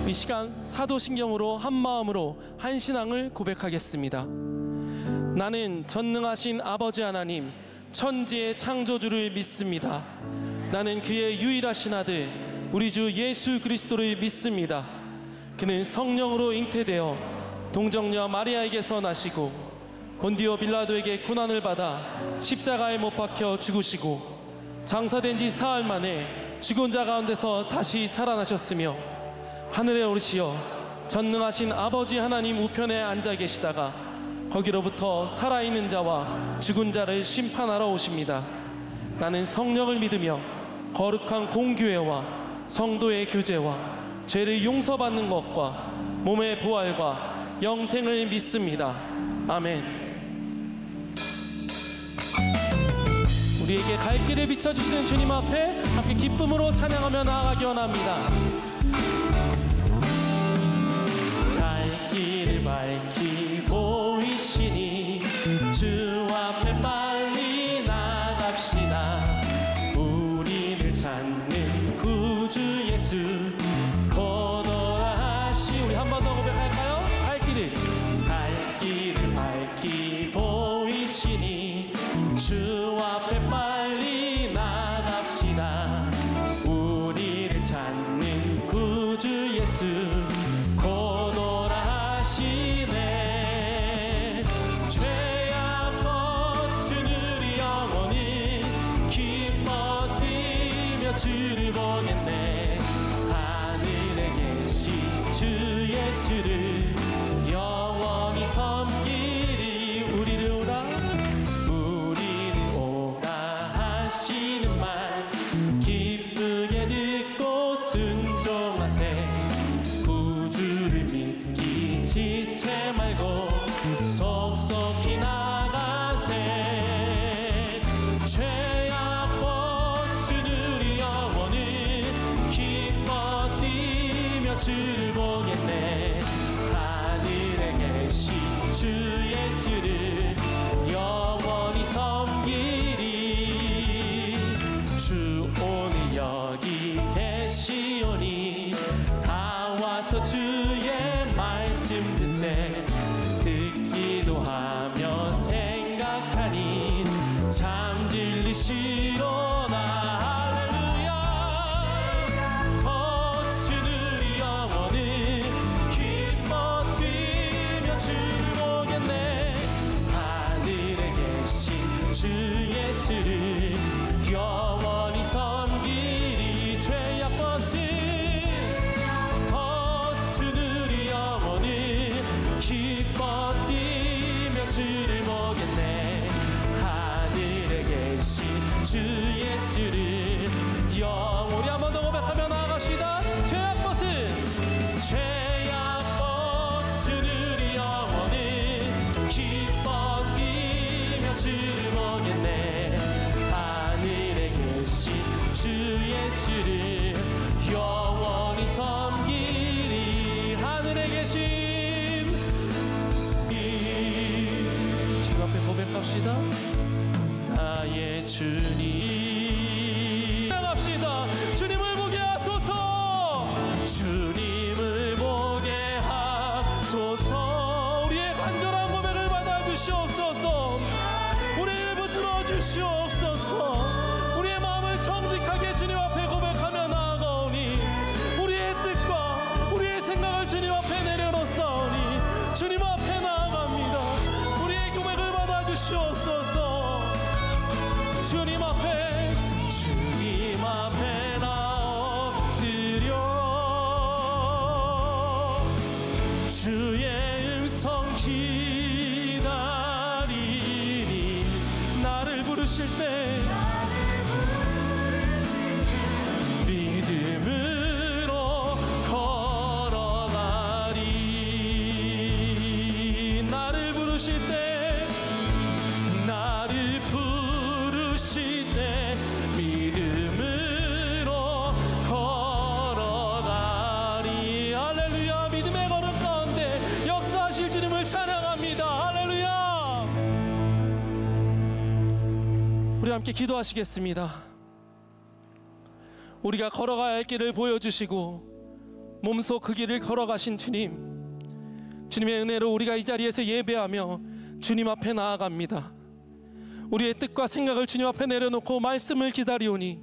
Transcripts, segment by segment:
이 시간 사도신경으로 한 마음으로 한 신앙을 고백하겠습니다. 나는 전능하신 아버지 하나님 천지의 창조주를 믿습니다. 나는 그의 유일하신 아들 우리 주 예수 그리스도를 믿습니다. 그는 성령으로 잉태되어 동정녀 마리아에게서 나시고 본디오 빌라도에게 고난을 받아 십자가에 못 박혀 죽으시고 장사된 지 사흘 만에 죽은 자 가운데서 다시 살아나셨으며 하늘에 오르시어 전능하신 아버지 하나님 우편에 앉아 계시다가 거기로부터 살아있는 자와 죽은 자를 심판하러 오십니다. 나는 성령을 믿으며 거룩한 공교회와 성도의 교제와 죄를 용서받는 것과 몸의 부활과 영생을 믿습니다. 아멘. 우리에게 갈 길을 비춰주시는 주님 앞에 함께 기쁨으로 찬양하며 나아가기 원합니다. 갈 길을 밝히 보이시니 주 앞에 빨리 나갑시다. 우리를 찾는 구주 예수 거더하시. 우리 한 번 더 고백할까요? 갈 길을 밝히 보이시니 주 앞에 빨리 나갑시다. 우리를 찾는 구주 예수 고도라시네. 죄악 벗은 우리 영혼은 기뻐 뛰며 주를 보겠네. 하늘에 계신 주 예수를 영원히 섬기리. 우리를 오라 하시는 말 기쁘게 듣고 순종하세. 구주를 믿기 지체 말고 속속히 나가세. 죄악 벗은 우리 영혼은 기뻐 뛰며 주를 보겠네. 하늘에 계신 주 예수를 영원히 섬기리. 주 오늘 여기 계시오니 다 와서 주의 말씀 듣세. 듣기도 하며 생각하니 참 진리시로다. 할렐루야. 벗은 우리 영혼은 기뻐 뛰며 주를 보겠네. 하늘에 계신 주 예수를 영원히 섬기리. 죄악 벗은 우리 영혼은 기뻐 뛰며 주를 보겠네. 하늘에 계신 주 예수를 영원히. 한 번 더 고백하며 나아갑시다. 죄악 벗은 우리 영혼은 기뻐 뛰며 주를 보겠네. 하늘에 계신 주 예수를 영원히 섬기리. 하늘에 계신 지금 앞에 고백합시다. 나의 주님. 고백합시다. 주님을 보게 하소서. 주님을 보게 하소서. 우리의 간절한 고백을 받아주시옵소서. 우리를 붙들어 주시옵소서. 우리의 마음을 정직하게 주님 앞에 고백하며 나아가오니 우리의 뜻과 우리의 생각을 주님 앞에 내려놓사오니 주님 앞에 나아갑니다. 우리의 고백을 받아주시옵소서. 주님 앞에 나 엎드려 주의 음성 기다리니 나를 부르실 때 믿음으로 걸어가리. 나를 부르실 때 믿음으로 걸어가리. 할렐루야. 믿음의 걸음 가운데 역사하실 주님을 찬양합니다. 할렐루야. 우리 함께 기도하시겠습니다. 우리가 걸어가야 할 길을 보여주시고 몸소 그 길을 걸어가신 주님, 주님의 은혜로 우리가 이 자리에서 예배하며 주님 앞에 나아갑니다. 우리의 뜻과 생각을 주님 앞에 내려놓고 말씀을 기다리오니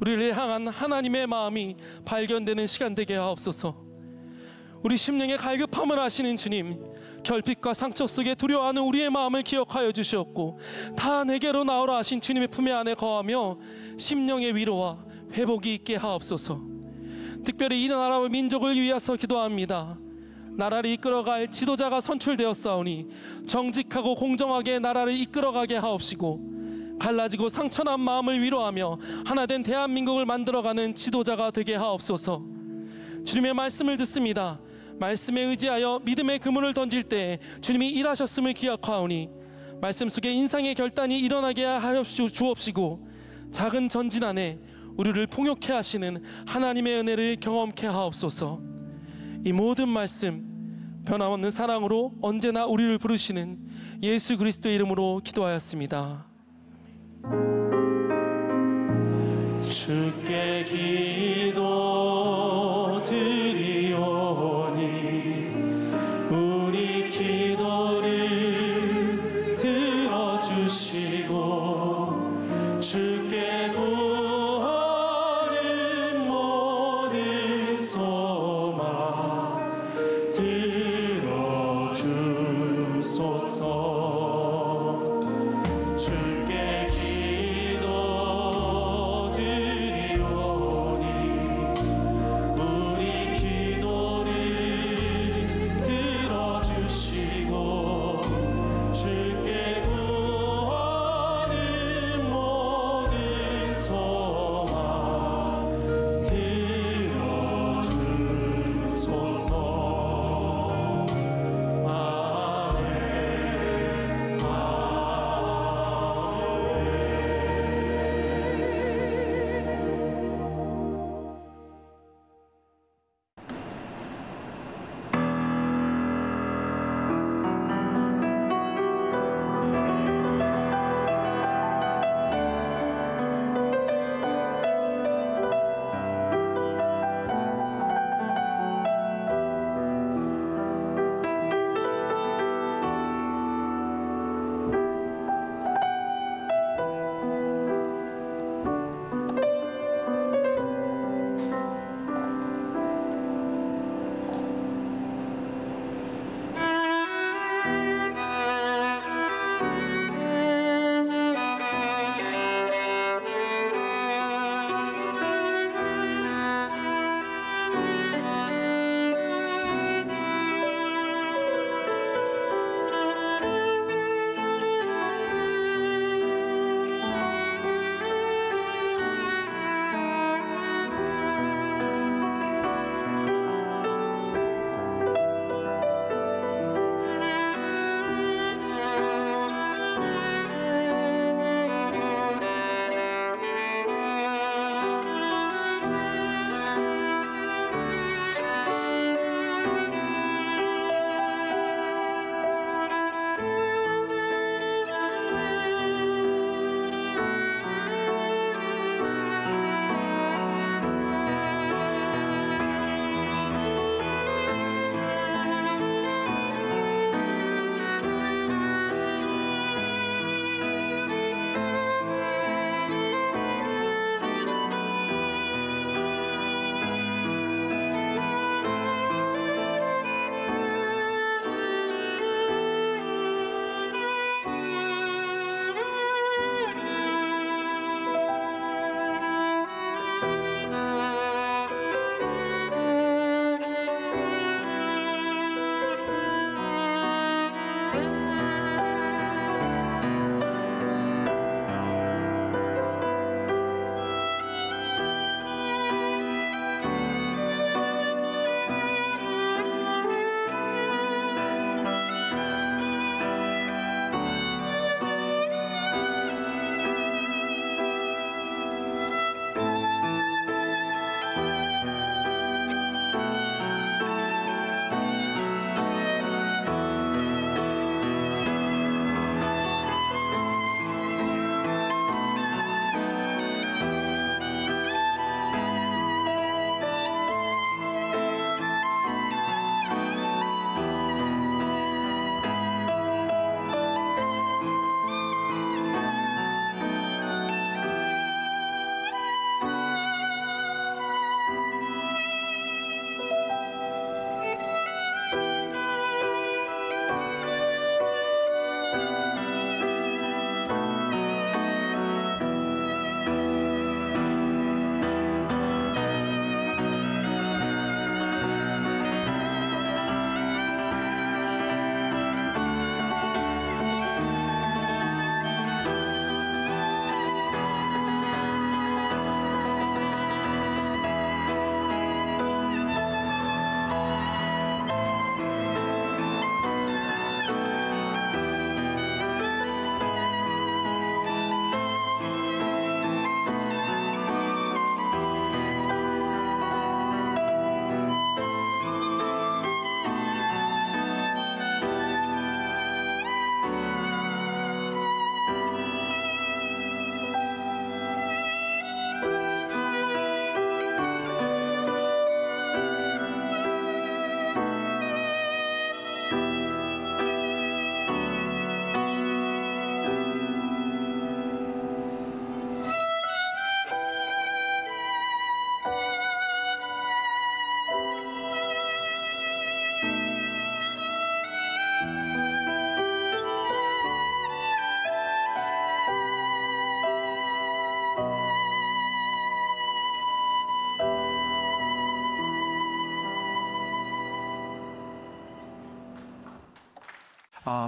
우리를 향한 하나님의 마음이 발견되는 시간 되게 하옵소서. 우리 심령의 갈급함을 아시는 주님, 결핍과 상처 속에 두려워하는 우리의 마음을 기억하여 주시옵고 다 내게로 나오라 하신 주님의 품에 안에 거하며 심령의 위로와 회복이 있게 하옵소서. 특별히 이 나라와 민족을 위해서 기도합니다. 나라를 이끌어갈 지도자가 선출되었사오니 정직하고 공정하게 나라를 이끌어가게 하옵시고 갈라지고 상처난 마음을 위로하며 하나된 대한민국을 만들어가는 지도자가 되게 하옵소서. 주님의 말씀을 듣습니다. 말씀에 의지하여 믿음의 그물을 던질 때 주님이 일하셨음을 기억하오니 말씀 속에 인상의 결단이 일어나게 하여 주옵시고 작은 전진 안에 우리를 풍요케 하시는 하나님의 은혜를 경험케 하옵소서. 이 모든 말씀 변함없는 사랑으로 언제나 우리를 부르시는 예수 그리스도의 이름으로 기도하였습니다. 주께 기도드리오니 우리 기도를 들어주시고 주께 구하는 모든 소망 들어주소서. 주께 기도드리오니 우리 기도를 들어주시고 주께 구하는 모든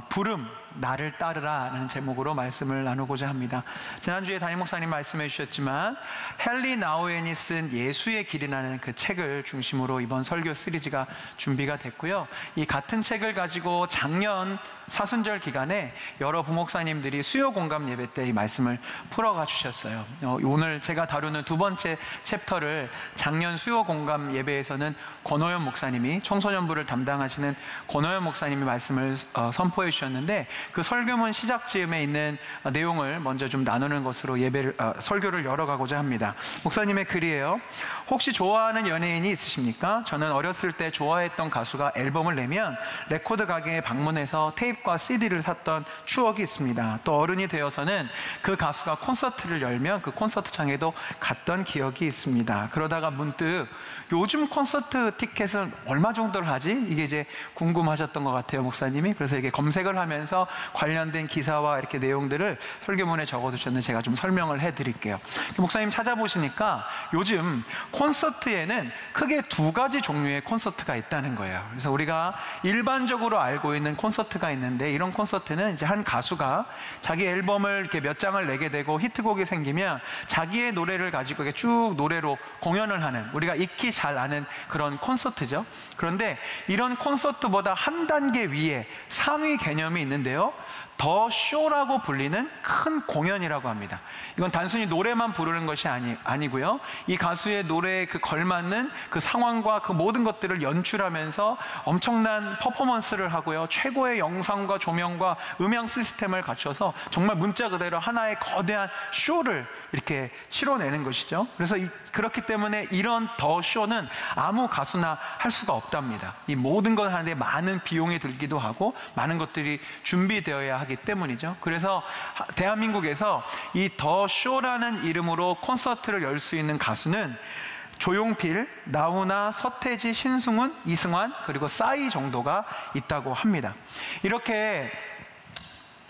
부름, 나를 따르라는 제목으로 말씀을 나누고자 합니다. 지난주에 담임 목사님 말씀해 주셨지만 헨리 나우엔이 쓴 예수의 길이라는 그 책을 중심으로 이번 설교 시리즈가 준비가 됐고요. 이 같은 책을 가지고 작년 사순절 기간에 여러 부목사님들이 수요 공감 예배 때 이 말씀을 풀어가 주셨어요. 오늘 제가 다루는 두 번째 챕터를 작년 수요 공감 예배에서는 권호연 목사님이, 청소년부를 담당하시는 권호연 목사님이 말씀을 선포해 주셨는데, 그 설교문 시작 즈음에 있는 내용을 먼저 좀 나누는 것으로 설교를 열어가고자 합니다. 목사님의 글이에요. 혹시 좋아하는 연예인이 있으십니까? 저는 어렸을 때 좋아했던 가수가 앨범을 내면 레코드 가게에 방문해서 테이프와 CD를 샀던 추억이 있습니다. 또 어른이 되어서는 그 가수가 콘서트를 열면 그 콘서트장에도 갔던 기억이 있습니다. 그러다가 문득 요즘 콘서트 티켓은 얼마 정도를 하지? 이게 이제 궁금하셨던 것 같아요, 목사님이. 그래서 이게 검색을 하면서 관련된 기사와 이렇게 내용들을 설교문에 적어두셨는데 제가 좀 설명을 해드릴게요. 목사님 찾아보시니까 요즘 콘서트에는 크게 두 가지 종류의 콘서트가 있다는 거예요. 그래서 우리가 일반적으로 알고 있는 콘서트가 있는데, 이런 콘서트는 이제 한 가수가 자기 앨범을 이렇게 몇 장을 내게 되고 히트곡이 생기면 자기의 노래를 가지고 이렇게 쭉 노래로 공연을 하는, 우리가 익히 잘 아는 그런 콘서트죠. 그런데 이런 콘서트보다 한 단계 위에 상위 개념이 있는데요, 더 쇼라고 불리는 큰 공연이라고 합니다. 이건 단순히 노래만 부르는 것이 아니고요, 이 가수의 노래에 그 걸맞는 그 상황과 그 모든 것들을 연출하면서 엄청난 퍼포먼스를 하고요, 최고의 영상과 조명과 음향 시스템을 갖춰서 정말 문자 그대로 하나의 거대한 쇼를 이렇게 치러내는 것이죠. 그래서 그렇기 때문에 이런 더 쇼는 아무 가수나 할 수가 없답니다. 이 모든 걸 하는데 많은 비용이 들기도 하고 많은 것들이 준비되어야 하기 때문이죠. 그래서 대한민국에서 이 더 쇼라는 이름으로 콘서트를 열 수 있는 가수는 조용필, 나훈아, 서태지, 신승훈, 이승환, 그리고 싸이 정도가 있다고 합니다. 이렇게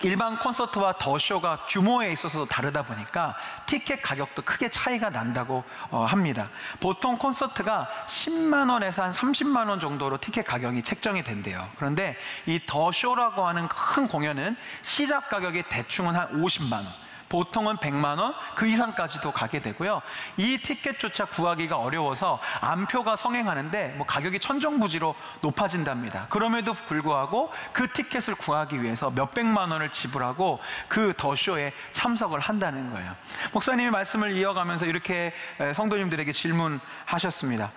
일반 콘서트와 더 쇼가 규모에 있어서 다르다 보니까 티켓 가격도 크게 차이가 난다고 합니다. 보통 콘서트가 10만 원에서 한 30만 원 정도로 티켓 가격이 책정이 된대요. 그런데 이 더 쇼라고 하는 큰 공연은 시작 가격이 대충은 한 50만 원, 보통은 100만 원, 그 이상까지도 가게 되고요. 이 티켓조차 구하기가 어려워서 암표가 성행하는데 가격이 천정부지로 높아진답니다. 그럼에도 불구하고 그 티켓을 구하기 위해서 몇백만 원을 지불하고 그 더 쇼에 참석을 한다는 거예요. 목사님이 말씀을 이어가면서 이렇게 성도님들에게 질문하셨습니다.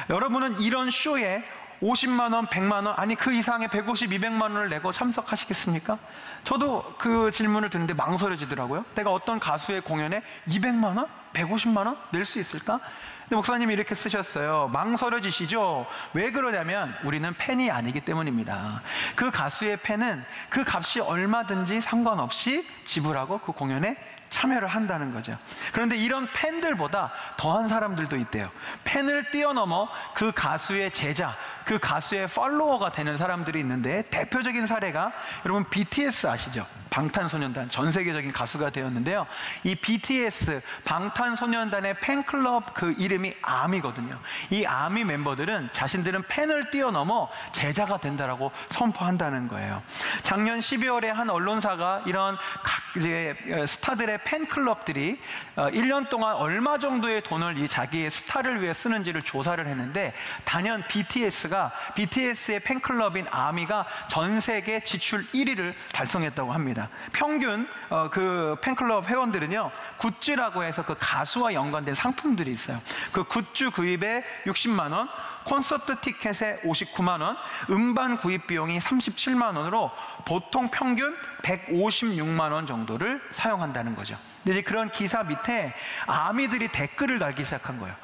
여러분은 이런 쇼에 50만 원, 100만 원, 아니 그 이상의 150, 200만 원을 내고 참석하시겠습니까? 저도 그 질문을 듣는데 망설여지더라고요. 내가 어떤 가수의 공연에 200만 원? 150만 원? 낼 수 있을까? 근데 목사님이 이렇게 쓰셨어요. 망설여지시죠? 왜 그러냐면 우리는 팬이 아니기 때문입니다. 그 가수의 팬은 그 값이 얼마든지 상관없이 지불하고 그 공연에 참여를 한다는 거죠. 그런데 이런 팬들보다 더한 사람들도 있대요. 팬을 뛰어넘어 그 가수의 제자, 그 가수의 팔로워가 되는 사람들이 있는데, 대표적인 사례가 여러분 BTS 아시죠? 방탄소년단, 전 세계적인 가수가 되었는데요, 이 BTS 방탄소년단의 팬클럽 그 이름이 아미거든요. 이 아미 멤버들은 자신들은 팬을 뛰어넘어 제자가 된다라고 선포한다는 거예요. 작년 12월에 한 언론사가 이런 각 이제 스타들의 팬클럽들이 1년 동안 얼마 정도의 돈을 이 자기의 스타를 위해 쓰는지를 조사를 했는데, 단연 BTS의 팬클럽인 아미가 전 세계 지출 1위를 달성했다고 합니다. 평균 그 팬클럽 회원들은요, 굿즈라고 해서 그 가수와 연관된 상품들이 있어요. 그 굿즈 구입에 60만 원, 콘서트 티켓에 59만 원, 음반 구입 비용이 37만 원으로 보통 평균 156만 원 정도를 사용한다는 거죠. 근데 이제 그런 기사 밑에 아미들이 댓글을 달기 시작한 거예요.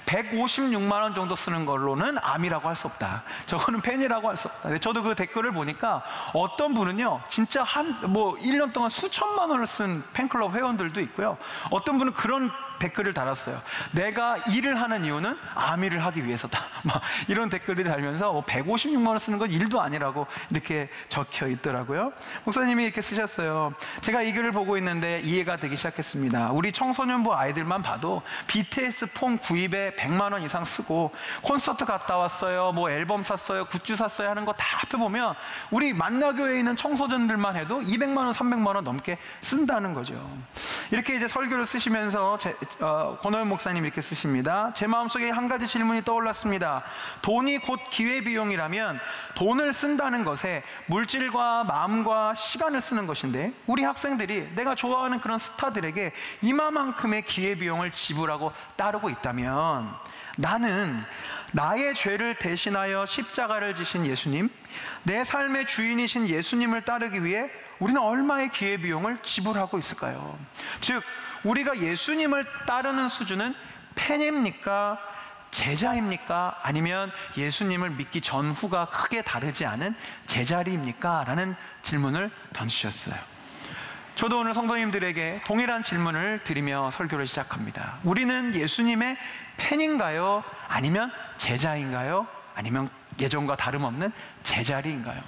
156만 원 정도 쓰는 걸로는 아미라고 할 수 없다. 저거는 팬이라고 할 수 없다. 저도 그 댓글을 보니까 어떤 분은요, 진짜 1년 동안 수천만 원을 쓴 팬클럽 회원들도 있고요. 어떤 분은 그런 댓글을 달았어요. 내가 일을 하는 이유는 아미를 하기 위해서다. 막 이런 댓글들이 달면서 156만 원 쓰는 건 일도 아니라고 이렇게 적혀 있더라고요. 목사님이 이렇게 쓰셨어요. 제가 이 글을 보고 있는데 이해가 되기 시작했어요. 시작했습니다. 우리 청소년부 아이들만 봐도 BTS 폰 구입에 100만 원 이상 쓰고 콘서트 갔다 왔어요, 뭐 앨범 샀어요, 굿즈 샀어요 하는 거 다 합해보면 우리 만나교회에 있는 청소년들만 해도 200만 원, 300만 원 넘게 쓴다는 거죠. 이렇게 이제 설교를 쓰시면서 권호연 목사님 이렇게 쓰십니다. 제 마음속에 한 가지 질문이 떠올랐습니다. 돈이 곧 기회비용이라면 돈을 쓴다는 것에 물질과 마음과 시간을 쓰는 것인데, 우리 학생들이 내가 좋아하는 그런 스타들에게 이마만큼의 기회비용을 지불하고 따르고 있다면, 나는 나의 죄를 대신하여 십자가를 지신 예수님, 내 삶의 주인이신 예수님을 따르기 위해 우리는 얼마의 기회비용을 지불하고 있을까요? 즉, 우리가 예수님을 따르는 수준은 팬입니까? 제자입니까? 아니면 예수님을 믿기 전후가 크게 다르지 않은 제자리입니까? 라는 질문을 던지셨어요. 저도 오늘 성도님들에게 동일한 질문을 드리며 설교를 시작합니다. 우리는 예수님의 팬인가요? 아니면 제자인가요? 아니면 예전과 다름없는 제자리인가요?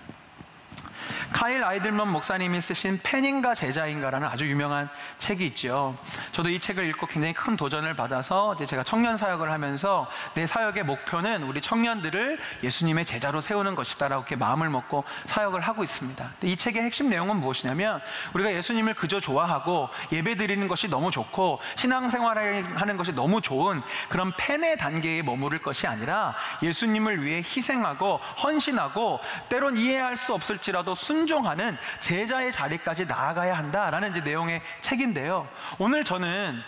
카일 아이들먼 목사님이 쓰신 팬인가 제자인가라는 아주 유명한 책이 있죠. 저도 이 책을 읽고 굉장히 큰 도전을 받아서 이제 제가 청년 사역을 하면서 내 사역의 목표는 우리 청년들을 예수님의 제자로 세우는 것이다라고 이렇게 마음을 먹고 사역을 하고 있습니다. 이 책의 핵심 내용은 무엇이냐면, 우리가 예수님을 그저 좋아하고 예배 드리는 것이 너무 좋고 신앙생활을 하는 것이 너무 좋은 그런 팬의 단계에 머무를 것이 아니라 예수님을 위해 희생하고 헌신하고 때론 이해할 수 없을지라도 순종하는 제자의 자리까지 나아가야 한다라는 이제 내용의 책인데요. 오늘 저는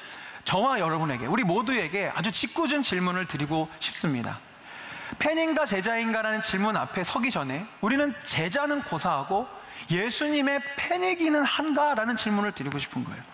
저와 여러분에게, 우리 모두에게 아주 짓궂은 질문을 드리고 싶습니다. 팬인가 제자인가라는 질문 앞에 서기 전에 우리는 제자는 고사하고 예수님의 팬이기는 한가라는 질문을 드리고 싶은 거예요.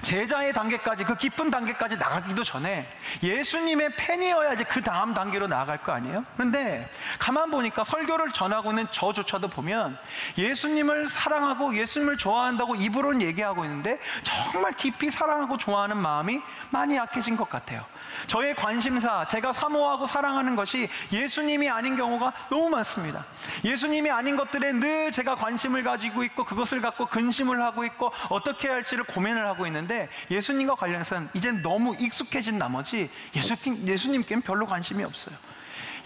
제자의 단계까지, 그 깊은 단계까지 나가기도 전에 예수님의 팬이어야 이제 그 다음 단계로 나아갈 거 아니에요? 그런데 가만 보니까 설교를 전하고 있는 저조차도 보면 예수님을 사랑하고 예수님을 좋아한다고 입으로는 얘기하고 있는데 정말 깊이 사랑하고 좋아하는 마음이 많이 약해진 것 같아요. 저의 관심사, 제가 사모하고 사랑하는 것이 예수님이 아닌 경우가 너무 많습니다. 예수님이 아닌 것들에 늘 제가 관심을 가지고 있고 그것을 갖고 근심을 하고 있고 어떻게 해야 할지를 고민을 하고 있는데, 예수님과 관련해서는 이젠 너무 익숙해진 나머지 예수님께는 별로 관심이 없어요.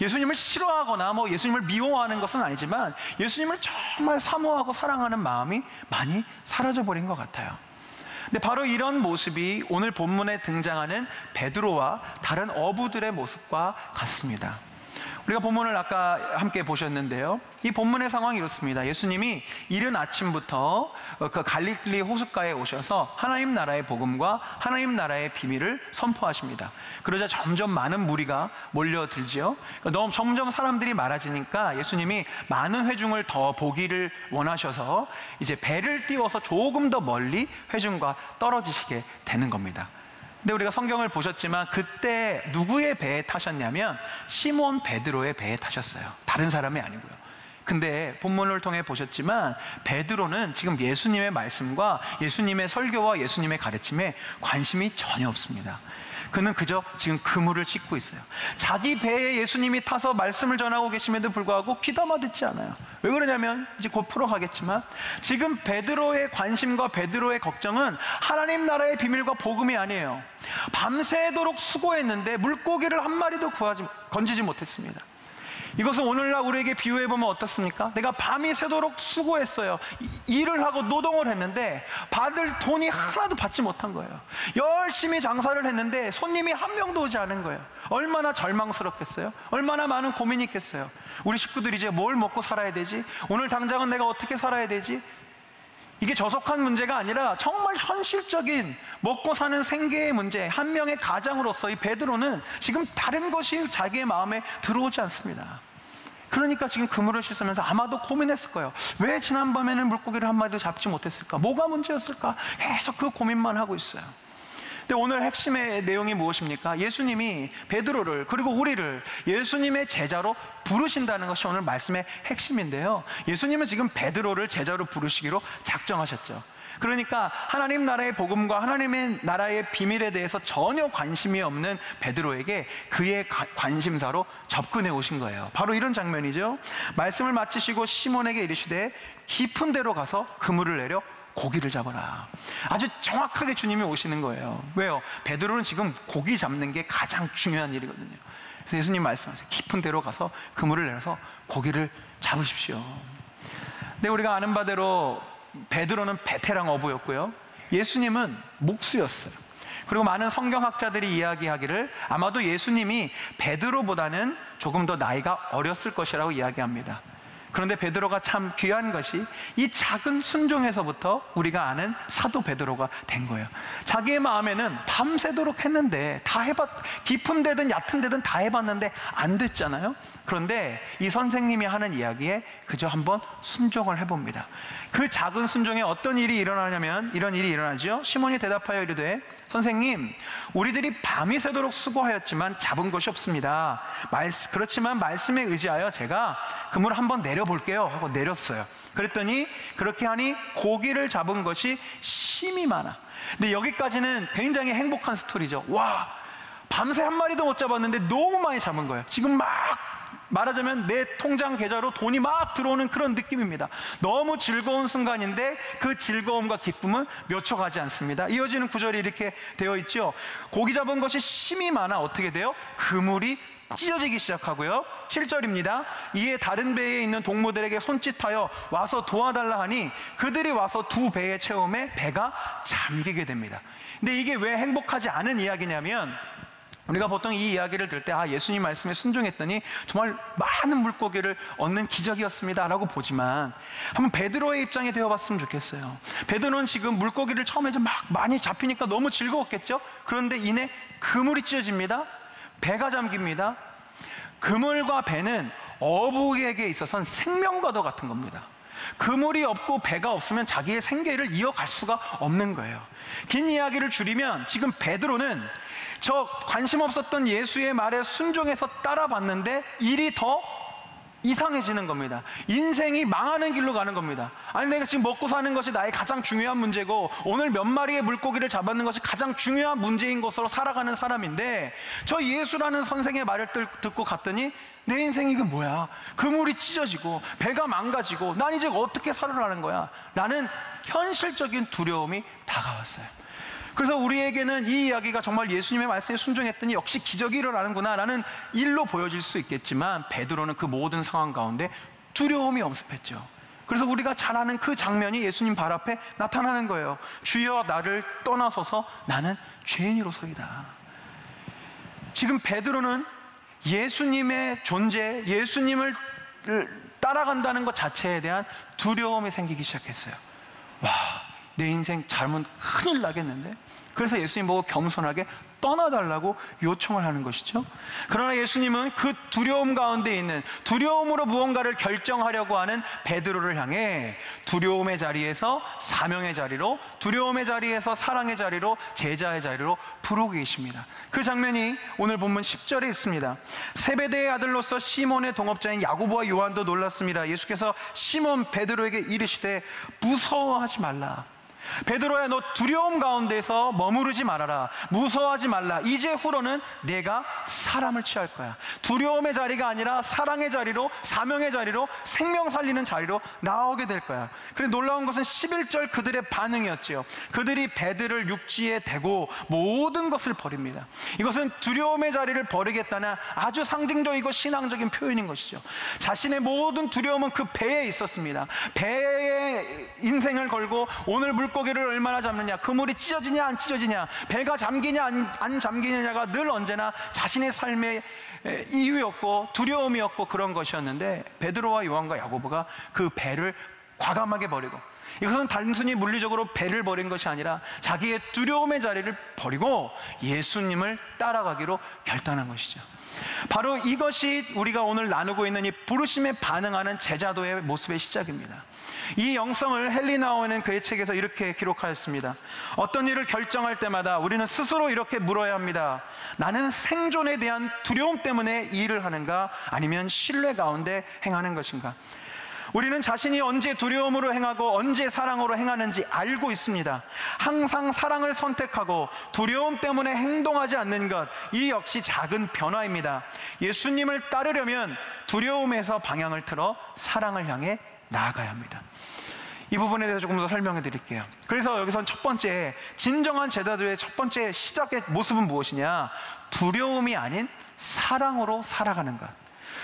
예수님을 싫어하거나 뭐 예수님을 미워하는 것은 아니지만 예수님을 정말 사모하고 사랑하는 마음이 많이 사라져버린 것 같아요. 근데 바로 이런 모습이 오늘 본문에 등장하는 베드로와 다른 어부들의 모습과 같습니다. 우리가 본문을 아까 함께 보셨는데요, 이 본문의 상황이 이렇습니다. 예수님이 이른 아침부터 그 갈릴리 호숫가에 오셔서 하나님 나라의 복음과 하나님 나라의 비밀을 선포하십니다. 그러자 점점 많은 무리가 몰려들지요. 너무 점점 사람들이 많아지니까 예수님이 많은 회중을 더 보기를 원하셔서 이제 배를 띄워서 조금 더 멀리 회중과 떨어지시게 되는 겁니다. 근데 우리가 성경을 보셨지만 그때 누구의 배에 타셨냐면 시몬 베드로의 배에 타셨어요. 다른 사람이 아니고요. 근데 본문을 통해 보셨지만 베드로는 지금 예수님의 말씀과 예수님의 설교와 예수님의 가르침에 관심이 전혀 없습니다. 그는 그저 지금 그물을 찢고 있어요. 자기 배에 예수님이 타서 말씀을 전하고 계심에도 불구하고 귀담아 듣지 않아요. 왜 그러냐면 이제 곧 풀어가겠지만 지금 베드로의 관심과 베드로의 걱정은 하나님 나라의 비밀과 복음이 아니에요. 밤새도록 수고했는데 물고기를 한 마리도 건지지 못했습니다. 이것은 오늘날 우리에게 비유해보면 어떻습니까? 내가 밤이 새도록 수고했어요. 일을 하고 노동을 했는데 받을 돈이 하나도 받지 못한 거예요. 열심히 장사를 했는데 손님이 한 명도 오지 않은 거예요. 얼마나 절망스럽겠어요? 얼마나 많은 고민이 있겠어요? 우리 식구들이 이제 뭘 먹고 살아야 되지? 오늘 당장은 내가 어떻게 살아야 되지? 이게 저속한 문제가 아니라 정말 현실적인 먹고 사는 생계의 문제, 한 명의 가장으로서 이 베드로는 지금 다른 것이 자기의 마음에 들어오지 않습니다. 그러니까 지금 그물을 씻으면서 아마도 고민했을 거예요. 왜 지난밤에는 물고기를 한 마리도 잡지 못했을까? 뭐가 문제였을까? 계속 그 고민만 하고 있어요. 근데 오늘 핵심의 내용이 무엇입니까? 예수님이 베드로를, 그리고 우리를 예수님의 제자로 부르신다는 것이 오늘 말씀의 핵심인데요, 예수님은 지금 베드로를 제자로 부르시기로 작정하셨죠. 그러니까 하나님 나라의 복음과 하나님의 나라의 비밀에 대해서 전혀 관심이 없는 베드로에게 그의 관심사로 접근해 오신 거예요. 바로 이런 장면이죠. 말씀을 마치시고 시몬에게 이르시되 깊은 데로 가서 그물을 내려 고기를 잡아라. 아주 정확하게 주님이 오시는 거예요. 왜요? 베드로는 지금 고기 잡는 게 가장 중요한 일이거든요. 그래서 예수님 말씀하세요. 깊은 데로 가서 그물을 내려서 고기를 잡으십시오. 근데 우리가 아는 바대로 베드로는 베테랑 어부였고요, 예수님은 목수였어요. 그리고 많은 성경학자들이 이야기하기를 아마도 예수님이 베드로보다는 조금 더 나이가 어렸을 것이라고 이야기합니다. 그런데 베드로가 참 귀한 것이 이 작은 순종에서부터 우리가 아는 사도 베드로가 된 거예요. 자기의 마음에는 밤새도록 했는데 다 깊은 데든 얕은 데든 다 해봤는데 안 됐잖아요. 그런데 이 선생님이 하는 이야기에 그저 한번 순종을 해봅니다. 그 작은 순종에 어떤 일이 일어나냐면 이런 일이 일어나죠. 시몬이 대답하여 이르되 선생님, 우리들이 밤이 새도록 수고하였지만 잡은 것이 없습니다. 그렇지만 말씀에 의지하여 제가 그물을 한번 내려볼게요 하고 내렸어요. 그랬더니 그렇게 하니 고기를 잡은 것이 심이 많아. 근데 여기까지는 굉장히 행복한 스토리죠. 와, 밤새 한 마리도 못 잡았는데 너무 많이 잡은 거예요. 지금 막 말하자면 내 통장 계좌로 돈이 막 들어오는 그런 느낌입니다. 너무 즐거운 순간인데 그 즐거움과 기쁨은 몇 초 가지 않습니다. 이어지는 구절이 이렇게 되어 있죠. 고기 잡은 것이 심이 많아 어떻게 돼요? 그물이 찢어지기 시작하고요. 7절입니다. 이에 다른 배에 있는 동무들에게 손짓하여 와서 도와달라 하니 그들이 와서 두 배의 체험에 배가 잠기게 됩니다. 근데 이게 왜 행복하지 않은 이야기냐면, 우리가 보통 이 이야기를 들을 때 예수님 말씀에 순종했더니 정말 많은 물고기를 얻는 기적이었습니다 라고 보지만, 한번 베드로의 입장에 되어봤으면 좋겠어요. 베드로는 지금 물고기를 처음에 좀 막 많이 잡히니까 너무 즐거웠겠죠. 그런데 이내 그물이 찢어집니다. 배가 잠깁니다. 그물과 배는 어부에게 있어서는 생명과도 같은 겁니다. 그물이 없고 배가 없으면 자기의 생계를 이어갈 수가 없는 거예요. 긴 이야기를 줄이면 지금 베드로는 저 관심 없었던 예수의 말에 순종해서 따라봤는데 일이 더 이상해지는 겁니다. 인생이 망하는 길로 가는 겁니다. 아니, 내가 지금 먹고 사는 것이 나의 가장 중요한 문제고 오늘 몇 마리의 물고기를 잡았는 것이 가장 중요한 문제인 것으로 살아가는 사람인데 저 예수라는 선생의 말을 듣고 갔더니 내 인생이 이게 뭐야? 그물이 찢어지고 배가 망가지고 난 이제 어떻게 살아가는 거야? 라는 현실적인 두려움이 다가왔어요. 그래서 우리에게는 이 이야기가 정말 예수님의 말씀에 순종했더니 역시 기적이 일어나는구나 라는 일로 보여질 수 있겠지만, 베드로는 그 모든 상황 가운데 두려움이 엄습했죠. 그래서 우리가 잘 아는 그 장면이 예수님 발 앞에 나타나는 거예요. 주여 나를 떠나소서 나는 죄인으로서이다. 지금 베드로는 예수님의 존재, 예수님을 따라간다는 것 자체에 대한 두려움이 생기기 시작했어요. 와, 내 인생 잘못 큰일 나겠는데? 그래서 예수님 보고 겸손하게 떠나달라고 요청을 하는 것이죠. 그러나 예수님은 그 두려움 가운데 있는, 두려움으로 무언가를 결정하려고 하는 베드로를 향해 두려움의 자리에서 사명의 자리로, 두려움의 자리에서 사랑의 자리로, 제자의 자리로 부르고 계십니다. 그 장면이 오늘 본문 10절에 있습니다. 세베대의 아들로서 시몬의 동업자인 야고보와 요한도 놀랐습니다. 예수께서 시몬 베드로에게 이르시되 무서워하지 말라. 베드로야, 너 두려움 가운데서 머무르지 말아라. 무서워하지 말라. 이제 후로는 내가 사람을 취할 거야. 두려움의 자리가 아니라 사랑의 자리로, 사명의 자리로, 생명 살리는 자리로 나오게 될 거야. 그런데 놀라운 것은 11절 그들의 반응이었지요. 그들이 배들을 육지에 대고 모든 것을 버립니다. 이것은 두려움의 자리를 버리겠다는 아주 상징적이고 신앙적인 표현인 것이죠. 자신의 모든 두려움은 그 배에 있었습니다. 배에 인생을 걸고 오늘 물고기를 얼마나 잡느냐, 그물이 찢어지냐 안 찢어지냐, 배가 잠기냐 안 잠기느냐가 늘 언제나 자신의 삶의 이유였고 두려움이었고 그런 것이었는데, 베드로와 요한과 야고보가 그 배를 과감하게 버리고, 이것은 단순히 물리적으로 배를 버린 것이 아니라 자기의 두려움의 자리를 버리고 예수님을 따라가기로 결단한 것이죠. 바로 이것이 우리가 오늘 나누고 있는 이 부르심에 반응하는 제자도의 모습의 시작입니다. 이 영성을 헨리 나우엔은 그의 책에서 이렇게 기록하였습니다. 어떤 일을 결정할 때마다 우리는 스스로 이렇게 물어야 합니다. 나는 생존에 대한 두려움 때문에 이 일을 하는가, 아니면 신뢰 가운데 행하는 것인가? 우리는 자신이 언제 두려움으로 행하고 언제 사랑으로 행하는지 알고 있습니다. 항상 사랑을 선택하고 두려움 때문에 행동하지 않는 것, 이 역시 작은 변화입니다. 예수님을 따르려면 두려움에서 방향을 틀어 사랑을 향해 나아가야 합니다. 이 부분에 대해서 조금 더 설명해 드릴게요. 그래서 여기선 첫 번째, 진정한 제자도의 첫 번째 시작의 모습은 무엇이냐? 두려움이 아닌 사랑으로 살아가는 것.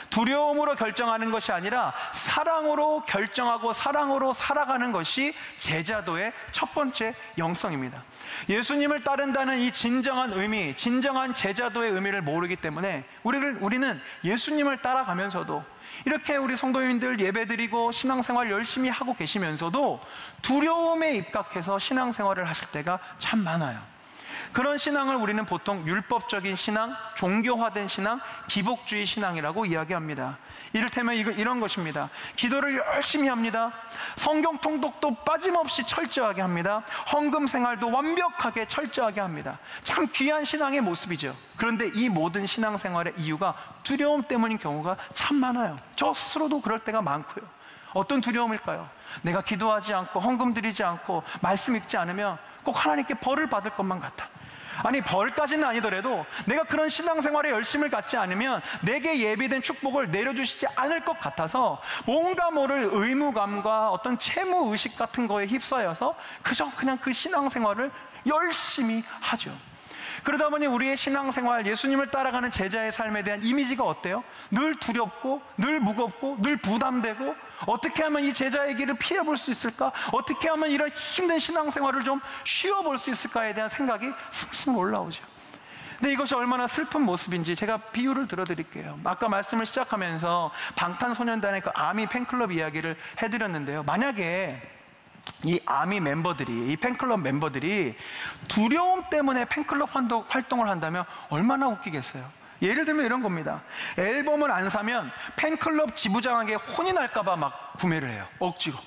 두려움으로 결정하는 것이 아니라 사랑으로 결정하고 사랑으로 살아가는 것이 제자도의 첫 번째 영성입니다. 예수님을 따른다는 이 진정한 의미, 진정한 제자도의 의미를 모르기 때문에 우리는 예수님을 따라가면서도 이렇게 우리 성도님들 예배드리고 신앙생활 열심히 하고 계시면서도 두려움에 입각해서 신앙생활을 하실 때가 참 많아요. 그런 신앙을 우리는 보통 율법적인 신앙, 종교화된 신앙, 기복주의 신앙이라고 이야기합니다. 이를테면 이런 것입니다. 기도를 열심히 합니다. 성경 통독도 빠짐없이 철저하게 합니다. 헌금 생활도 완벽하게 철저하게 합니다. 참 귀한 신앙의 모습이죠. 그런데 이 모든 신앙생활의 이유가 두려움 때문인 경우가 참 많아요. 저 스스로도 그럴 때가 많고요. 어떤 두려움일까요? 내가 기도하지 않고 헌금 드리지 않고 말씀 읽지 않으면 꼭 하나님께 벌을 받을 것만 같아. 아니, 벌까지는 아니더라도 내가 그런 신앙생활에 열심을 갖지 않으면 내게 예비된 축복을 내려주시지 않을 것 같아서 뭔가 모를 의무감과 어떤 채무의식 같은 거에 휩싸여서 그냥 그 신앙생활을 열심히 하죠. 그러다 보니 우리의 신앙생활, 예수님을 따라가는 제자의 삶에 대한 이미지가 어때요? 늘 두렵고, 늘 무겁고, 늘 부담되고, 어떻게 하면 이 제자의 길을 피해볼 수 있을까? 어떻게 하면 이런 힘든 신앙생활을 좀 쉬어볼 수 있을까에 대한 생각이 숭숭 올라오죠. 근데 이것이 얼마나 슬픈 모습인지 제가 비유를 들어드릴게요. 아까 말씀을 시작하면서 방탄소년단의 그 아미 팬클럽 이야기를 해드렸는데요. 만약에 이 아미 멤버들이, 이 팬클럽 멤버들이 두려움 때문에 팬클럽 활동을 한다면 얼마나 웃기겠어요. 예를 들면 이런 겁니다. 앨범을 안 사면 팬클럽 지부장에게 혼이 날까봐 막 구매를 해요. 억지로.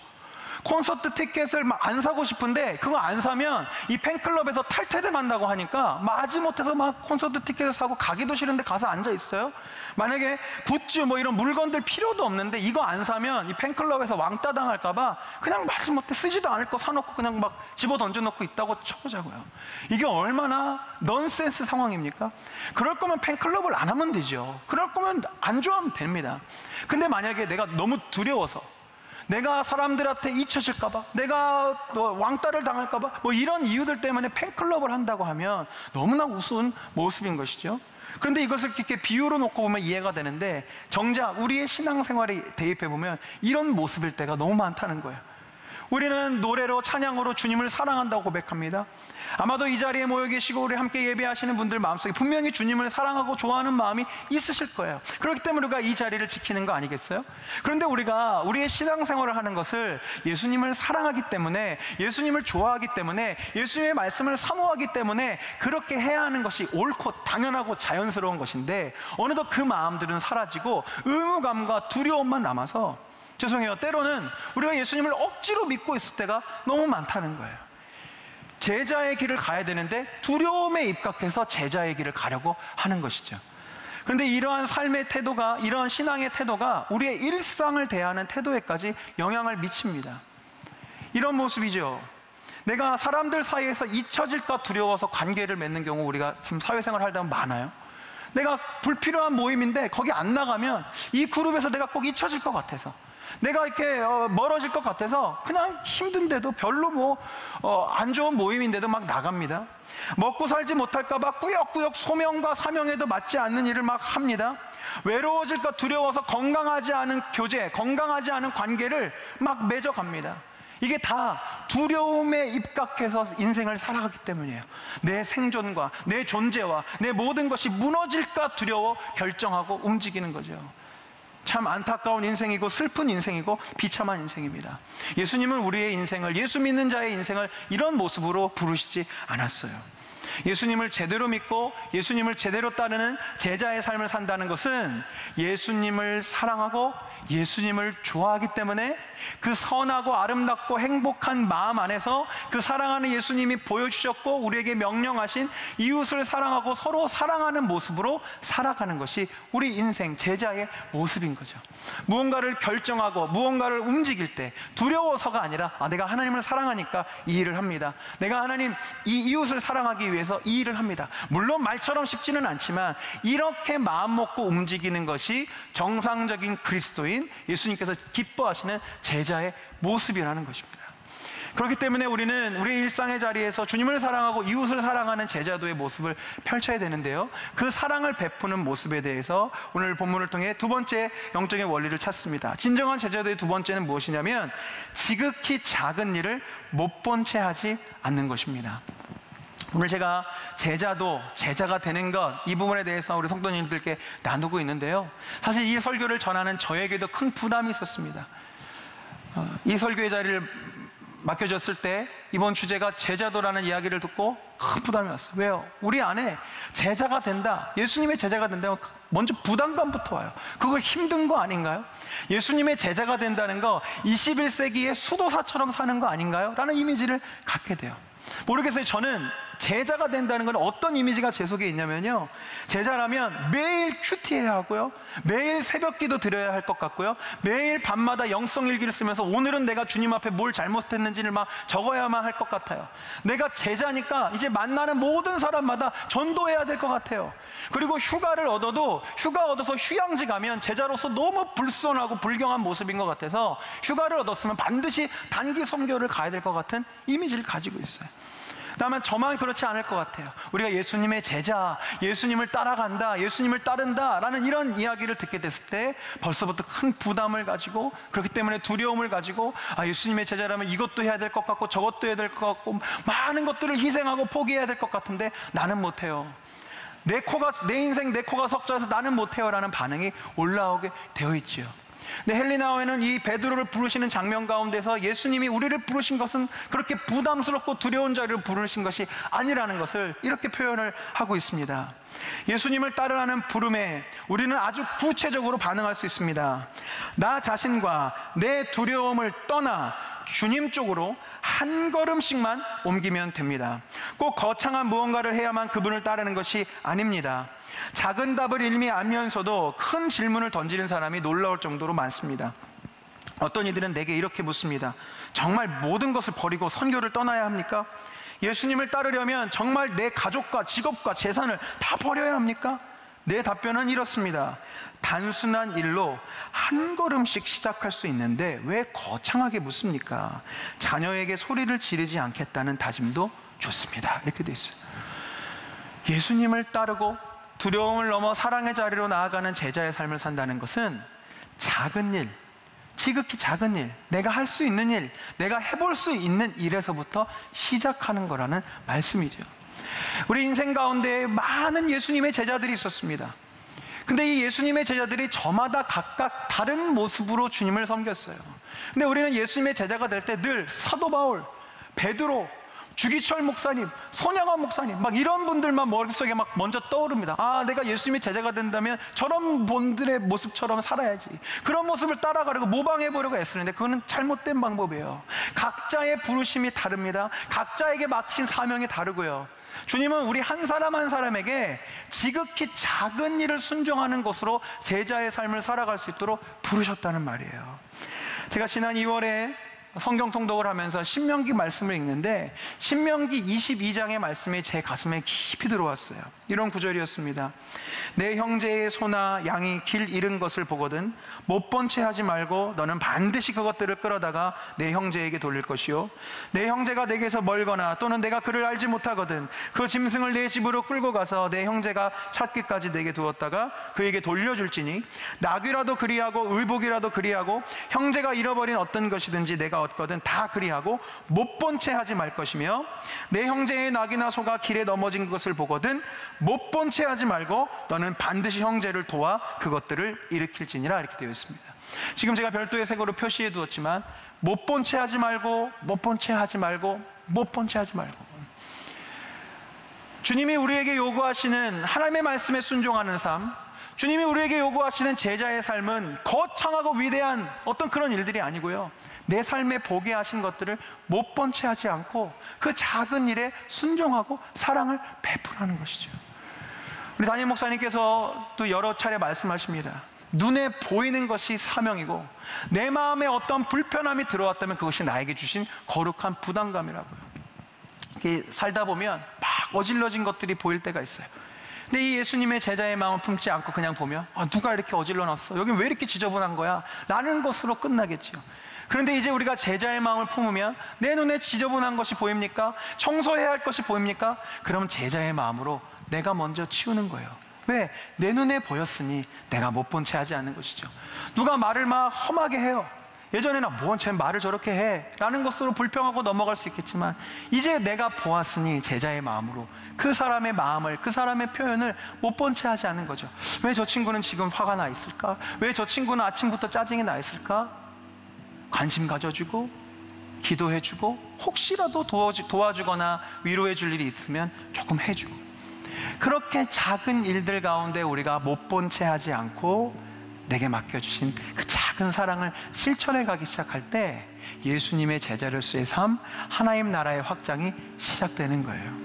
콘서트 티켓을 막 안 사고 싶은데 그거 안 사면 이 팬클럽에서 탈퇴당한다고 하니까 마지못해서 막 콘서트 티켓을 사고 가기도 싫은데 가서 앉아 있어요. 만약에 굿즈 뭐 이런 물건들 필요도 없는데 이거 안 사면 이 팬클럽에서 왕따 당할까봐 그냥 마지못해 쓰지도 않을 거 사놓고 그냥 막 집어 던져놓고 있다고 쳐보자고요. 이게 얼마나 넌센스 상황입니까? 그럴 거면 팬클럽을 안 하면 되죠. 그럴 거면 안 좋아하면 됩니다. 근데 만약에 내가 너무 두려워서, 내가 사람들한테 잊혀질까봐, 내가 왕따를 당할까봐 이런 이유들 때문에 팬클럽을 한다고 하면 너무나 우스운 모습인 것이죠. 그런데 이것을 이렇게 비유로 놓고 보면 이해가 되는데 정작 우리의 신앙생활에 대입해 보면 이런 모습일 때가 너무 많다는 거예요. 우리는 노래로, 찬양으로 주님을 사랑한다고 고백합니다. 아마도 이 자리에 모여 계시고 우리 함께 예배하시는 분들 마음속에 분명히 주님을 사랑하고 좋아하는 마음이 있으실 거예요. 그렇기 때문에 우리가 이 자리를 지키는 거 아니겠어요? 그런데 우리가 우리의 신앙생활을 하는 것을 예수님을 사랑하기 때문에, 예수님을 좋아하기 때문에, 예수님의 말씀을 사모하기 때문에 그렇게 해야 하는 것이 옳고 당연하고 자연스러운 것인데 어느덧 그 마음들은 사라지고 의무감과 두려움만 남아서, 죄송해요, 때로는 우리가 예수님을 억지로 믿고 있을 때가 너무 많다는 거예요. 제자의 길을 가야 되는데 두려움에 입각해서 제자의 길을 가려고 하는 것이죠. 그런데 이러한 삶의 태도가, 이러한 신앙의 태도가 우리의 일상을 대하는 태도에까지 영향을 미칩니다. 이런 모습이죠. 내가 사람들 사이에서 잊혀질까 두려워서 관계를 맺는 경우 우리가 참 사회생활 하다 보면 많아요. 내가 불필요한 모임인데 거기 안 나가면 이 그룹에서 내가 꼭 잊혀질 것 같아서, 내가 이렇게 멀어질 것 같아서 그냥 힘든데도 별로 안 좋은 모임인데도 막 나갑니다. 먹고 살지 못할까봐 꾸역꾸역 소명과 사명에도 맞지 않는 일을 막 합니다. 외로워질까 두려워서 건강하지 않은 교제, 건강하지 않은 관계를 막 맺어갑니다. 이게 다 두려움에 입각해서 인생을 살아가기 때문이에요. 내 생존과 내 존재와 내 모든 것이 무너질까 두려워 결정하고 움직이는 거죠. 참 안타까운 인생이고 슬픈 인생이고 비참한 인생입니다. 예수님은 우리의 인생을, 예수 믿는 자의 인생을 이런 모습으로 부르시지 않았어요. 예수님을 제대로 믿고 예수님을 제대로 따르는 제자의 삶을 산다는 것은 예수님을 사랑하고 예수님을 좋아하기 때문에 그 선하고 아름답고 행복한 마음 안에서 그 사랑하는 예수님이 보여주셨고 우리에게 명령하신 이웃을 사랑하고 서로 사랑하는 모습으로 살아가는 것이 우리 인생 제자의 모습인 거죠. 무언가를 결정하고 무언가를 움직일 때 두려워서가 아니라 내가 하나님을 사랑하니까 이 일을 합니다. 내가 하나님, 이 이웃을 사랑하기 위해서 이 일을 합니다. 물론 말처럼 쉽지는 않지만 이렇게 마음 먹고 움직이는 것이 정상적인 그리스도인 예수님께서 기뻐하시는 제자의 모습이라는 것입니다. 그렇기 때문에 우리는 우리 일상의 자리에서 주님을 사랑하고 이웃을 사랑하는 제자도의 모습을 펼쳐야 되는데요, 그 사랑을 베푸는 모습에 대해서 오늘 본문을 통해 두 번째 영적인 원리를 찾습니다. 진정한 제자도의 두 번째는 무엇이냐면 지극히 작은 일을 못 본 채 하지 않는 것입니다. 오늘 제가 제자도, 제자가 되는 것, 이 부분에 대해서 우리 성도님들께 나누고 있는데요, 사실 이 설교를 전하는 저에게도 큰 부담이 있었습니다. 이 설교의 자리를 맡겨졌을 때 이번 주제가 제자도라는 이야기를 듣고 큰 부담이 왔어요. 왜요? 우리 안에 제자가 된다, 예수님의 제자가 된다면 먼저 부담감부터 와요. 그거 힘든 거 아닌가요? 예수님의 제자가 된다는 거 21세기의 수도사처럼 사는 거 아닌가요? 라는 이미지를 갖게 돼요. 모르겠어요. 저는 제자가 된다는 건 어떤 이미지가 제 속에 있냐면요, 제자라면 매일 큐티해야 하고요, 매일 새벽기도 드려야 할 것 같고요, 매일 밤마다 영성일기를 쓰면서 오늘은 내가 주님 앞에 뭘 잘못했는지를 막 적어야만 할 것 같아요. 내가 제자니까 이제 만나는 모든 사람마다 전도해야 될 것 같아요. 그리고 휴가를 얻어도 휴가 얻어서 휴양지 가면 제자로서 너무 불손하고 불경한 모습인 것 같아서 휴가를 얻었으면 반드시 단기 선교를 가야 될 것 같은 이미지를 가지고 있어요. 다만 저만 그렇지 않을 것 같아요. 우리가 예수님의 제자, 예수님을 따라간다, 예수님을 따른다 라는 이런 이야기를 듣게 됐을 때 벌써부터 큰 부담을 가지고, 그렇기 때문에 두려움을 가지고, 예수님의 제자라면 이것도 해야 될 것 같고 저것도 해야 될 것 같고 많은 것들을 희생하고 포기해야 될 것 같은데 나는 못해요. 내 인생 내 코가 석자여서 나는 못해요 라는 반응이 올라오게 되어 있지요. 근데 헨리 나우엔은 이 베드로를 부르시는 장면 가운데서 예수님이 우리를 부르신 것은 그렇게 부담스럽고 두려운 자리를 부르신 것이 아니라는 것을 이렇게 표현을 하고 있습니다. 예수님을 따르라는 부름에 우리는 아주 구체적으로 반응할 수 있습니다. 나 자신과 내 두려움을 떠나 주님 쪽으로 한 걸음씩만 옮기면 됩니다. 꼭 거창한 무언가를 해야만 그분을 따르는 것이 아닙니다. 작은 답을 일미 알면서도 큰 질문을 던지는 사람이 놀라울 정도로 많습니다. 어떤 이들은 내게 이렇게 묻습니다. 정말 모든 것을 버리고 선교를 떠나야 합니까? 예수님을 따르려면 정말 내 가족과 직업과 재산을 다 버려야 합니까? 내 답변은 이렇습니다. 단순한 일로 한 걸음씩 시작할 수 있는데 왜 거창하게 묻습니까? 자녀에게 소리를 지르지 않겠다는 다짐도 좋습니다. 이렇게 돼 있어요. 예수님을 따르고 두려움을 넘어 사랑의 자리로 나아가는 제자의 삶을 산다는 것은 작은 일, 지극히 작은 일, 내가 할 수 있는 일, 내가 해볼 수 있는 일에서부터 시작하는 거라는 말씀이죠. 우리 인생 가운데 많은 예수님의 제자들이 있었습니다. 근데 이 예수님의 제자들이 저마다 각각 다른 모습으로 주님을 섬겼어요. 근데 우리는 예수님의 제자가 될 때 늘 사도 바울, 베드로, 주기철 목사님, 손양원 목사님 막 이런 분들만 머릿속에 막 먼저 떠오릅니다. 내가 예수님의 제자가 된다면 저런 분들의 모습처럼 살아야지, 그런 모습을 따라가려고 모방해보려고 애쓰는데 그거는 잘못된 방법이에요. 각자의 부르심이 다릅니다. 각자에게 맡긴 사명이 다르고요. 주님은 우리 한 사람 한 사람에게 지극히 작은 일을 순종하는 것으로 제자의 삶을 살아갈 수 있도록 부르셨다는 말이에요. 제가 지난 2월에 성경 통독을 하면서 신명기 말씀을 읽는데 신명기 22장의 말씀이 제 가슴에 깊이 들어왔어요. 이런 구절이었습니다. 내 형제의 소나 양이 길 잃은 것을 보거든 못 본 채 하지 말고 너는 반드시 그것들을 끌어다가 내 형제에게 돌릴 것이요, 내 형제가 내게서 멀거나 또는 내가 그를 알지 못하거든 그 짐승을 내 집으로 끌고 가서 내 형제가 찾기까지 내게 두었다가 그에게 돌려줄지니 낙이라도 그리하고 의복이라도 그리하고 형제가 잃어버린 어떤 것이든지 내가 얻거든 다 그리하고 못 본 채 하지 말 것이며, 내 형제의 낙이나 소가 길에 넘어진 것을 보거든 못 본 채 하지 말고 너는 반드시 형제를 도와 그것들을 일으킬지니라. 이렇게 되어 있습니다. 지금 제가 별도의 색으로 표시해 두었지만 못 본 채 하지 말고, 못 본 채 하지 말고, 못 본 채 하지 말고, 주님이 우리에게 요구하시는 하나님의 말씀에 순종하는 삶, 주님이 우리에게 요구하시는 제자의 삶은 거창하고 위대한 어떤 그런 일들이 아니고요, 내 삶에 보게 하신 것들을 못 본 채 하지 않고 그 작은 일에 순종하고 사랑을 베풀하는 것이죠. 우리 담임 목사님께서 또 여러 차례 말씀하십니다. 눈에 보이는 것이 사명이고 내 마음에 어떤 불편함이 들어왔다면 그것이 나에게 주신 거룩한 부담감이라고요. 이렇게 살다 보면 막 어질러진 것들이 보일 때가 있어요. 근데 이 예수님의 제자의 마음을 품지 않고 그냥 보면 누가 이렇게 어질러놨어? 여긴 왜 이렇게 지저분한 거야? 라는 것으로 끝나겠죠. 그런데 이제 우리가 제자의 마음을 품으면 내 눈에 지저분한 것이 보입니까? 청소해야 할 것이 보입니까? 그럼 제자의 마음으로 내가 먼저 치우는 거예요. 왜? 내 눈에 보였으니 내가 못 본 채 하지 않는 것이죠. 누가 말을 막 험하게 해요. 예전에는 뭔 쟤 말을 저렇게 해 라는 것으로 불평하고 넘어갈 수 있겠지만, 이제 내가 보았으니 제자의 마음으로 그 사람의 마음을, 그 사람의 표현을 못 본 채 하지 않는 거죠. 왜 저 친구는 지금 화가 나 있을까? 왜 저 친구는 아침부터 짜증이 나 있을까? 관심 가져주고 기도해주고 혹시라도 도와주거나 위로해줄 일이 있으면 조금 해주고, 그렇게 작은 일들 가운데 우리가 못 본 채 하지 않고 내게 맡겨주신 그 작은 사랑을 실천해 가기 시작할 때 예수님의 제자를 수의 삶, 하나님 나라의 확장이 시작되는 거예요.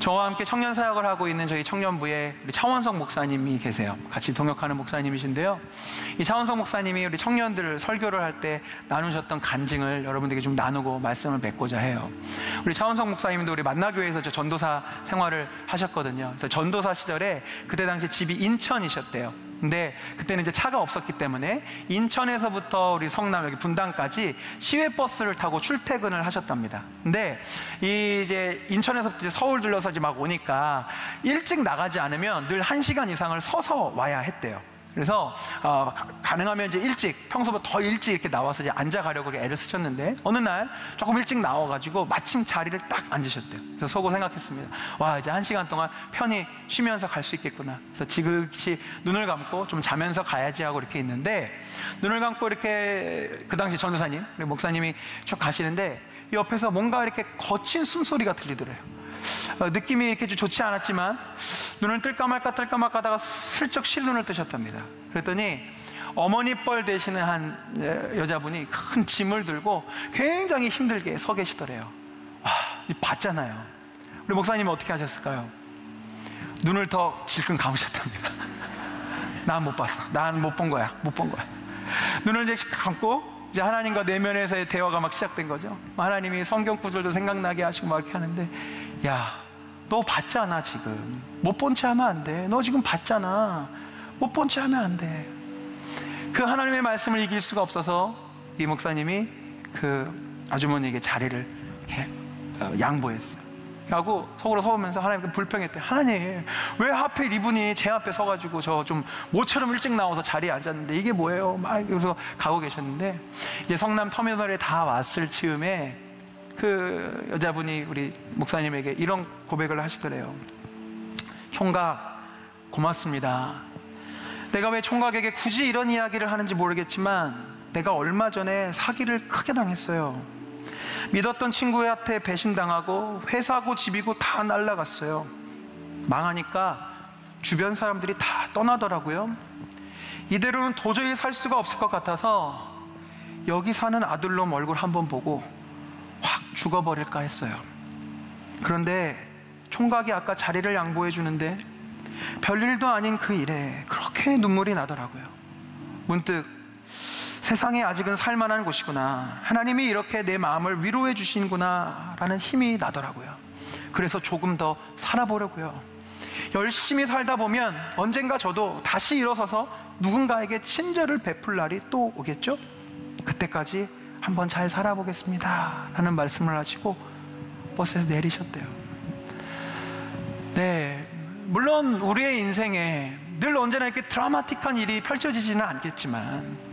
저와 함께 청년 사역을 하고 있는 저희 청년부에 우리 차원석 목사님이 계세요. 같이 동역하는 목사님이신데요, 이 차원석 목사님이 우리 청년들 설교를 할 때 나누셨던 간증을 여러분들에게 좀 나누고 말씀을 맺고자 해요. 우리 차원석 목사님도 우리 만나교회에서 저 전도사 생활을 하셨거든요. 그래서 전도사 시절에 그때 당시 집이 인천이셨대요. 근데 그때는 이제 차가 없었기 때문에 인천에서부터 우리 성남 여기 분당까지 시외버스를 타고 출퇴근을 하셨답니다. 근데 이제 인천에서부터 이제 서울 들러서 이제 막 오니까 일찍 나가지 않으면 늘 1시간 이상을 서서 와야 했대요. 그래서 가능하면 이제 일찍, 평소보다 더 일찍 이렇게 나와서 이제 앉아 가려고 애를 쓰셨는데, 어느 날 조금 일찍 나와가지고 마침 자리를 딱 앉으셨대요. 그래서 속으로 생각했습니다. 와, 이제 1시간 동안 편히 쉬면서 갈 수 있겠구나. 그래서 지그시 눈을 감고 좀 자면서 가야지 하고 이렇게 있는데, 눈을 감고 이렇게 그 당시 전도사님, 목사님이 쭉 가시는데 옆에서 뭔가 이렇게 거친 숨소리가 들리더래요. 느낌이 이렇게 좀 좋지 않았지만 눈을 뜰까 말까 하다가 슬쩍 실눈을 뜨셨답니다. 그랬더니 어머니 뻘 되시는 한 여자분이 큰 짐을 들고 굉장히 힘들게 서 계시더래요. 와, 봤잖아요. 우리 목사님은 어떻게 하셨을까요? 눈을 더 질끈 감으셨답니다. 난 못 봤어. 난 못 본 거야. 못 본 거야. 눈을 이제 감고 이제 하나님과 내면에서의 대화가 막 시작된 거죠. 하나님이 성경 구절도 생각나게 하시고 막 이렇게 하는데, 야, 너 봤잖아. 지금 못 본 채 하면 안 돼. 너 지금 봤잖아. 못 본 채 하면 안 돼. 그 하나님의 말씀을 이길 수가 없어서 이 목사님이 그 아주머니에게 자리를 이렇게 양보했어요. 하고 속으로 서우면서 하나님께 불평했대. 하나님, 왜 하필 이분이 제 앞에 서가지고 저 좀 모처럼 일찍 나와서 자리에 앉았는데 이게 뭐예요? 막 그래서 가고 계셨는데, 이제 성남 터미널에 다 왔을 즈음에 그 여자분이 우리 목사님에게 이런 고백을 하시더래요. 총각, 고맙습니다. 내가 왜 총각에게 굳이 이런 이야기를 하는지 모르겠지만 내가 얼마 전에 사기를 크게 당했어요. 믿었던 친구한테 배신당하고 회사고 집이고 다 날라갔어요. 망하니까 주변 사람들이 다 떠나더라고요. 이대로는 도저히 살 수가 없을 것 같아서 여기 사는 아들놈 얼굴 한번 보고 확 죽어버릴까 했어요. 그런데 총각이 아까 자리를 양보해 주는데 별일도 아닌 그 일에 그렇게 눈물이 나더라고요. 문득 세상에 아직은 살만한 곳이구나, 하나님이 이렇게 내 마음을 위로해 주시는구나 라는 힘이 나더라고요. 그래서 조금 더 살아보려고요. 열심히 살다 보면 언젠가 저도 다시 일어서서 누군가에게 친절을 베풀 날이 또 오겠죠? 그때까지 한번 잘 살아보겠습니다 라는 말씀을 하시고 버스에서 내리셨대요. 네, 물론 우리의 인생에 늘 언제나 이렇게 드라마틱한 일이 펼쳐지지는 않겠지만,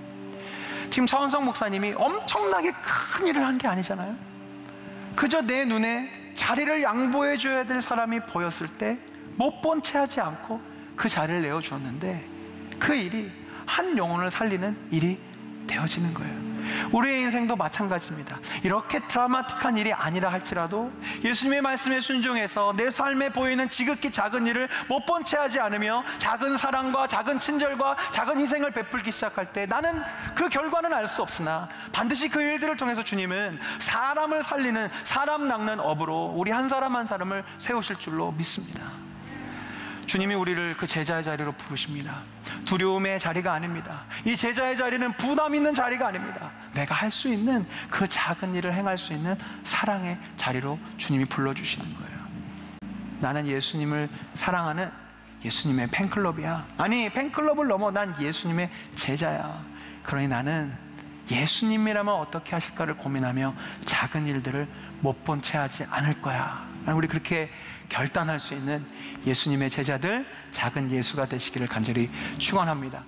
지금 차원석 목사님이 엄청나게 큰 일을 한 게 아니잖아요. 그저 내 눈에 자리를 양보해 줘야 될 사람이 보였을 때 못 본 채 하지 않고 그 자리를 내어주었는데, 그 일이 한 영혼을 살리는 일이 되어지는 거예요. 우리의 인생도 마찬가지입니다. 이렇게 드라마틱한 일이 아니라 할지라도 예수님의 말씀에 순종해서 내 삶에 보이는 지극히 작은 일을 못 본 채 하지 않으며 작은 사랑과 작은 친절과 작은 희생을 베풀기 시작할 때 나는 그 결과는 알 수 없으나 반드시 그 일들을 통해서 주님은 사람을 살리는, 사람 낚는 업으로 우리 한 사람 한 사람을 세우실 줄로 믿습니다. 주님이 우리를 그 제자의 자리로 부르십니다. 두려움의 자리가 아닙니다. 이 제자의 자리는 부담 있는 자리가 아닙니다. 내가 할 수 있는 그 작은 일을 행할 수 있는 사랑의 자리로 주님이 불러주시는 거예요. 나는 예수님을 사랑하는 예수님의 팬클럽이야. 아니, 팬클럽을 넘어 난 예수님의 제자야. 그러니 나는 예수님이라면 어떻게 하실까를 고민하며 작은 일들을 못 본 채 하지 않을 거야. 우리 그렇게 결단할 수 있는 예수님의 제자들, 작은 예수가 되시기를 간절히 축원합니다.